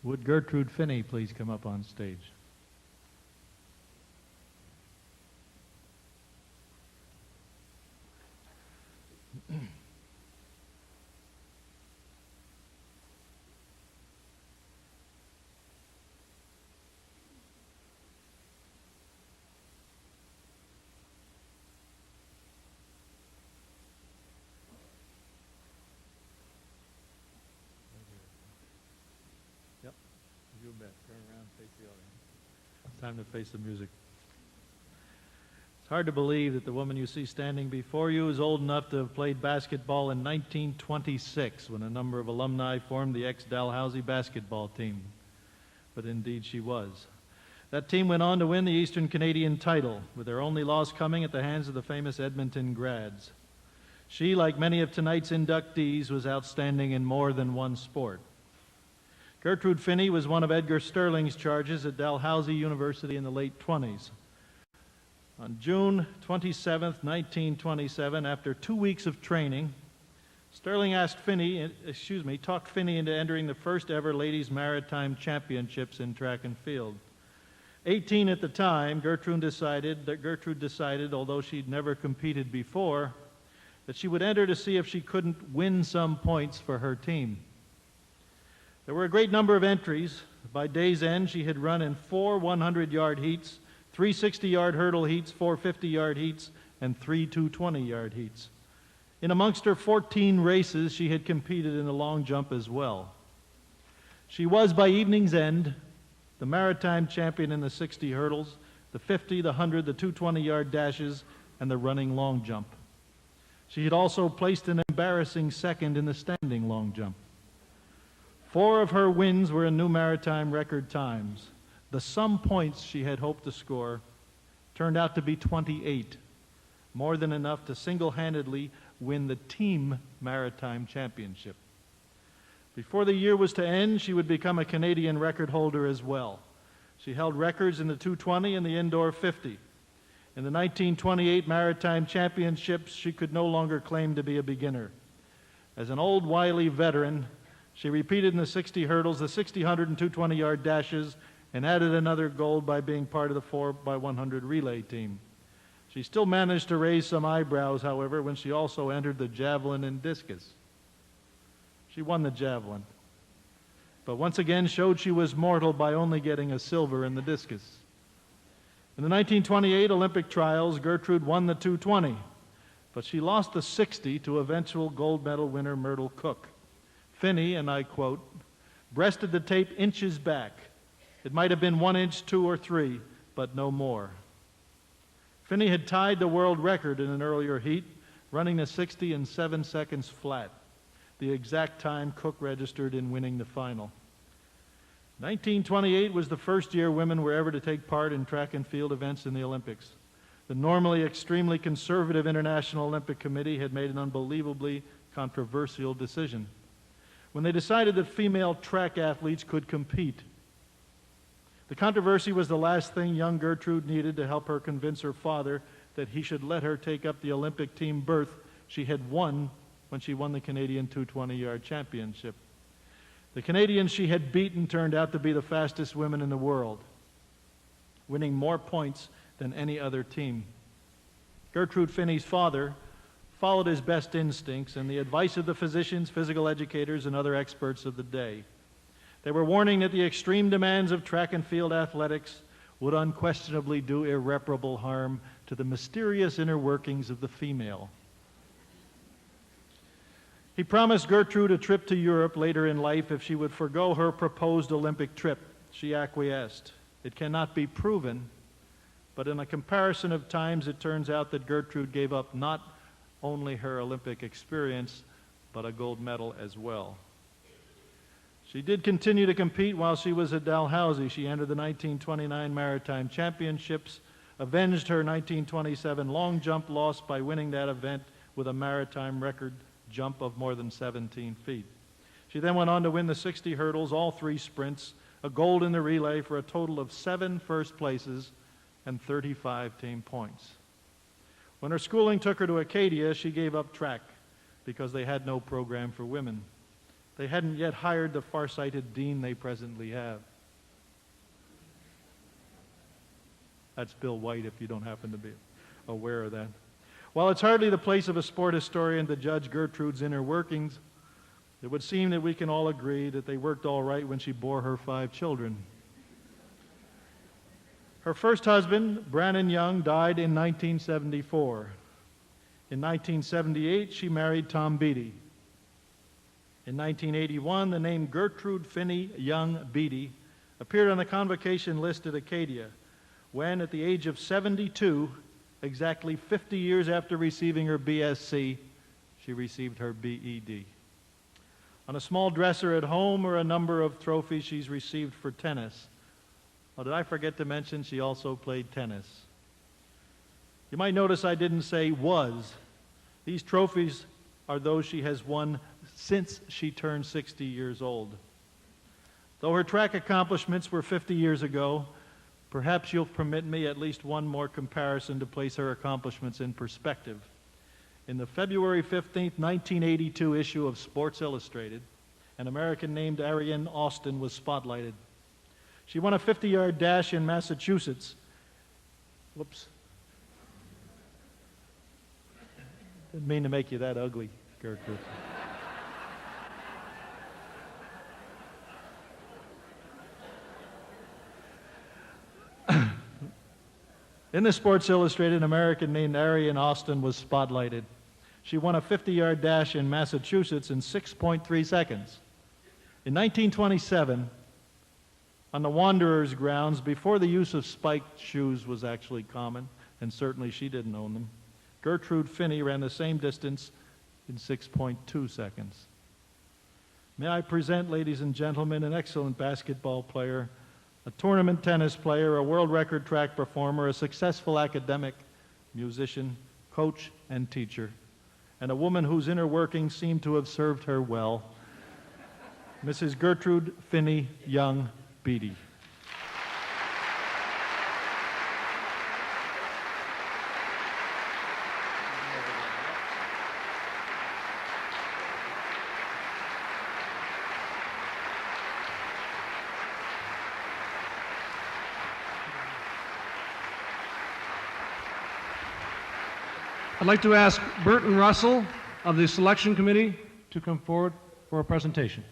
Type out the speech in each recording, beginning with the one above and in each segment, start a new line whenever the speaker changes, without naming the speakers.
Would Gertrude Phinney please come up on stage? You bet. Turn around, face the audience. It's time to face the music. It's hard to believe that the woman you see standing before you is old enough to have played basketball in 1926, when a number of alumni formed the ex-Dalhousie basketball team. But indeed she was. That team went on to win the Eastern Canadian title, with their only loss coming at the hands of the famous Edmonton Grads. She, like many of tonight's inductees, was outstanding in more than one sport. Gertrude Phinney was one of Edgar Sterling's charges at Dalhousie University in the late 20s. On June 27, 1927, after 2 weeks of training, Sterling talked Phinney into entering the first ever Ladies Maritime Championships in track and field. 18 at the time, Gertrude decided, although she'd never competed before, that she would enter to see if she couldn't win some points for her team. There were a great number of entries. By day's end, she had run in 4 100-yard heats, 3 60-yard hurdle heats, 4 50-yard heats, and 3 220-yard heats. In amongst her 14 races, she had competed in the long jump as well. She was, by evening's end, the Maritime champion in the 60 hurdles, the 50, the 100, the 220-yard dashes, and the running long jump. She had also placed an embarrassing second in the standing long jump. 4 of her wins were in new maritime record times. The sum points she had hoped to score turned out to be 28, more than enough to single-handedly win the team maritime championship. Before the year was to end, she would become a Canadian record holder as well. She held records in the 220 and the indoor 50. In the 1928 Maritime Championships, she could no longer claim to be a beginner. As an old wily veteran, she repeated in the 60 hurdles, the 60, 100, and 220-yard dashes, and added another gold by being part of the 4x100 relay team. She still managed to raise some eyebrows, however, when she also entered the javelin and discus. She won the javelin, but once again showed she was mortal by only getting a silver in the discus. In the 1928 Olympic trials, Gertrude won the 220, but she lost the 60 to eventual gold medal winner Myrtle Cook. Phinney, and I quote, breasted the tape inches back. It might have been 1 inch, 2 or 3, but no more. Phinney had tied the world record in an earlier heat, running the 60 in 7 seconds flat, the exact time Cook registered in winning the final. 1928 was the first year women were ever to take part in track and field events in the Olympics. The normally extremely conservative International Olympic Committee had made an unbelievably controversial decision when they decided that female track athletes could compete. The controversy was the last thing young Gertrude needed to help her convince her father that he should let her take up the Olympic team berth she had won when she won the Canadian 220-yard championship. The Canadians she had beaten turned out to be the fastest women in the world, winning more points than any other team. Gertrude Phinney's father followed his best instincts and the advice of the physicians, physical educators, and other experts of the day. They were warning that the extreme demands of track and field athletics would unquestionably do irreparable harm to the mysterious inner workings of the female. He promised Gertrude a trip to Europe later in life if she would forego her proposed Olympic trip. She acquiesced. It cannot be proven, but in a comparison of times, it turns out that Gertrude gave up not only her Olympic experience, but a gold medal as well. She did continue to compete while she was at Dalhousie. She entered the 1929 Maritime Championships, avenged her 1927 long jump loss by winning that event with a maritime record jump of more than 17 feet. She then went on to win the 60 hurdles, all 3 sprints, a gold in the relay for a total of 7 first places and 35 team points. When her schooling took her to Acadia, she gave up track because they had no program for women. They hadn't yet hired the farsighted dean they presently have. That's Bill White, if you don't happen to be aware of that. While it's hardly the place of a sport historian to judge Gertrude's inner workings, it would seem that we can all agree that they worked all right when she bore her 5 children. Her first husband, Brannon Young, died in 1974. In 1978, she married Tom Beattie. In 1981, the name Gertrude Phinney Young Beattie appeared on the convocation list at Acadia when, at the age of 72, exactly 50 years after receiving her BSc, she received her BEd. On a small dresser at home are a number of trophies she's received for tennis. Oh, did I forget to mention she also played tennis? You might notice I didn't say was. These trophies are those she has won since she turned 60 years old. Though her track accomplishments were 50 years ago, perhaps you'll permit me at least one more comparison to place her accomplishments in perspective. In the February 15, 1982 issue of Sports Illustrated, an American named Ariane Austin was spotlighted. She won a 50-yard dash in Massachusetts. Whoops. Didn't mean to make you that ugly, Gertrude. In the Sports Illustrated, an American named Ariane Austin was spotlighted. She won a 50-yard dash in Massachusetts in 6.3 seconds. In 1927, on the Wanderers grounds, before the use of spiked shoes was actually common, and certainly she didn't own them, Gertrude Phinney ran the same distance in 6.2 seconds. May I present, ladies and gentlemen, an excellent basketball player, a tournament tennis player, a world record track performer, a successful academic, musician, coach, and teacher, and a woman whose inner workings seem to have served her well, Mrs. Gertrude Phinney Young Beattie.
I'd like to ask Burton Russell of the selection committee to come forward for a presentation.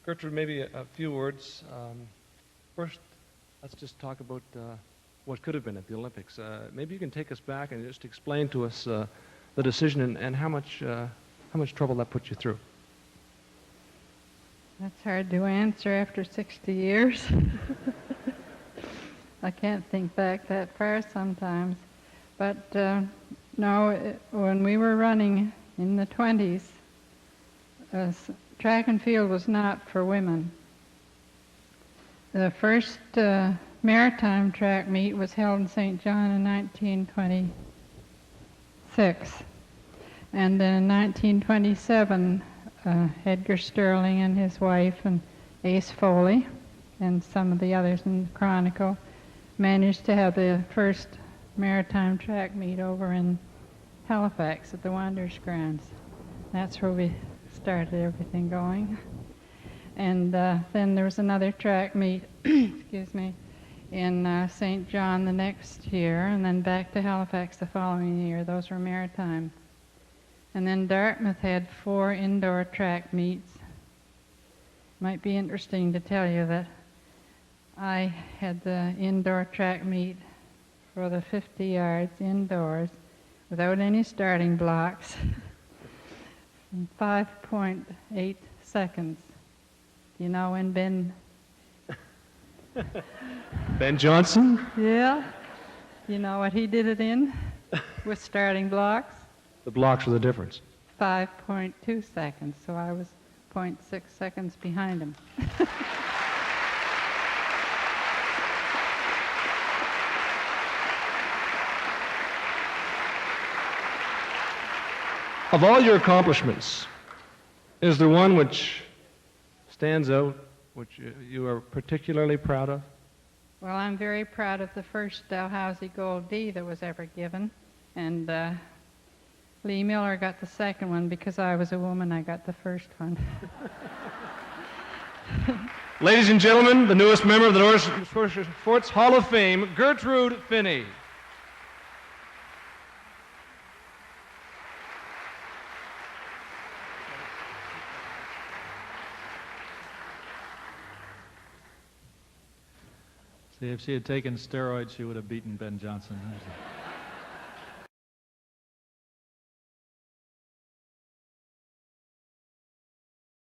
Gertrude, maybe a few words. First, let's just talk about what could have been at the Olympics. Maybe you can take us back and just explain to us the decision and how much trouble that put you through.
That's hard to answer after 60 years. I can't think back that far sometimes. But no, when we were running in the 20s, track and field was not for women. The first Maritime track meet was held in St. John in 1926. And then in 1927, Edgar Sterling and his wife and Ace Foley and some of the others in the Chronicle managed to have the first Maritime track meet over in Halifax at the Wanderers grounds. That's where we started everything going. And then there was another track meet, excuse me, in St. John the next year, and then back to Halifax the following year. Those were Maritime. And then Dartmouth had 4 indoor track meets. Might be interesting to tell you that I had the indoor track meet for the 50 yards indoors without any starting blocks in 5.8 seconds. You know when Ben
Johnson?
Yeah. You know what he did it in with starting blocks?
The blocks were the difference.
5.2 seconds, so I was 0.6 seconds behind him.
Of all your accomplishments, Is there one which stands out, which you are particularly proud of?
Well, I'm very proud of the first Dalhousie Gold D that was ever given, and Lee Miller got the second one. Because I was a woman, I got the first one.
Ladies and gentlemen, the newest member of the Nova Scotia Sports Hall of Fame, Gertrude Phinney.
See, if she had taken steroids, she would have beaten Ben Johnson.